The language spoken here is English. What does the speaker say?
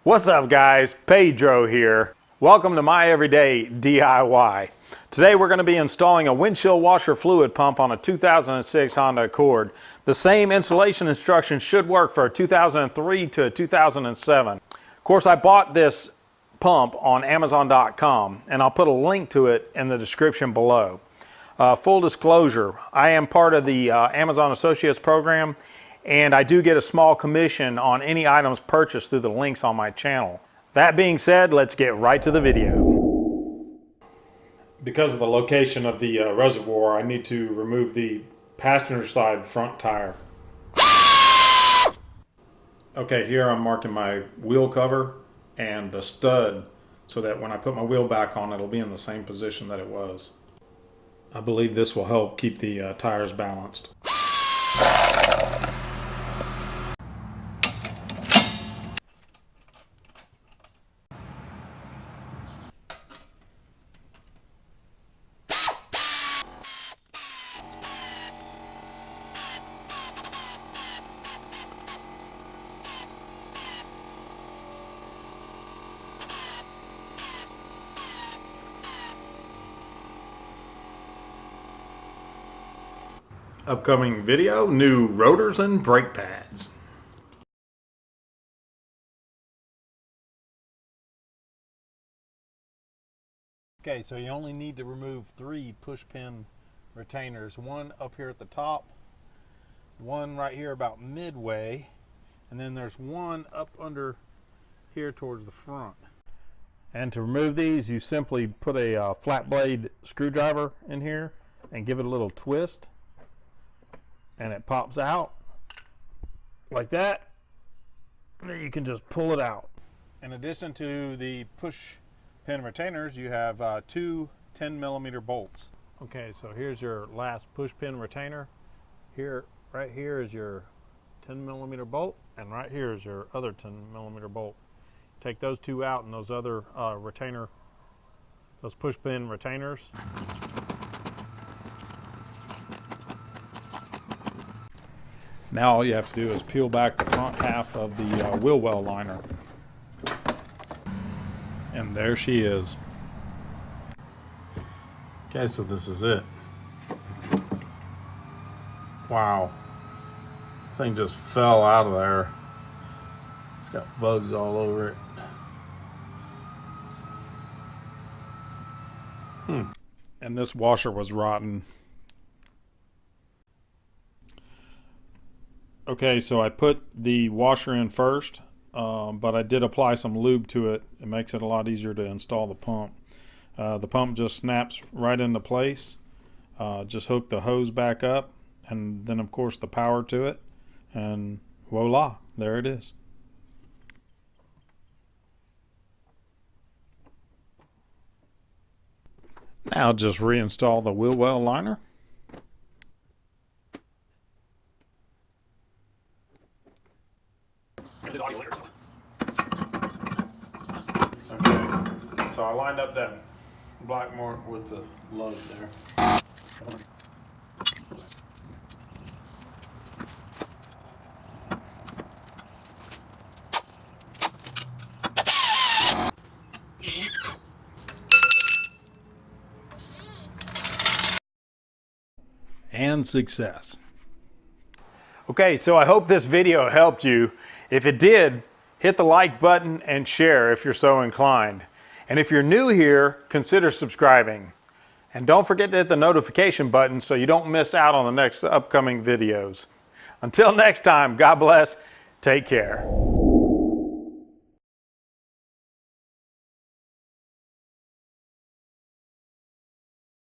What's up guys, Pedro here. Welcome to my everyday DIY. Today we're going to be installing a windshield washer fluid pump on a 2006 Honda Accord. The same installation instructions should work for a 2003 to a 2007. Of course, I bought this pump on Amazon.com and I'll put a link to it in the description below. Full disclosure, I am part of the Amazon Associates program, and I do get a small commission on any items purchased through the links on my channel. That being said, let's get right to the video. Because of the location of the reservoir, I need to remove the passenger side front tire. Okay, here I'm marking my wheel cover and the stud so that when I put my wheel back on, it'll be in the same position that it was. I believe this will help keep the tires balanced. Upcoming video, new rotors and brake pads. Okay, so you only need to remove 3 push pin retainers. One up here at the top, one right here about midway, and then there's one up under here towards the front. And to remove these, you simply put a flat blade screwdriver in here and give it a little twist, and it pops out like that. And then you can just pull it out. In addition to the push pin retainers, you have 2 10mm bolts. Okay, so here's your last push pin retainer. Here, right here is your 10mm bolt, and right here is your other 10mm bolt. Take those 2 out, and those other those push pin retainers. Now all you have to do is peel back the front half of the wheel well liner. And there she is. Okay, so this is it. Wow. Thing just fell out of there. It's got bugs all over it. And this washer was rotten. Okay, so I put the washer in first, but I did apply some lube to it. It makes it a lot easier to install the pump. The pump just snaps right into place. Just hook the hose back up, and then of course the power to it, and voila, there it is. Now just reinstall the wheel well liner. Okay, so I lined up that black mark with the load there. And success. Okay, so I hope this video helped you. If it did, hit the like button and share if you're so inclined. And if you're new here, consider subscribing. And don't forget to hit the notification button so you don't miss out on the next upcoming videos. Until next time, God bless, take care.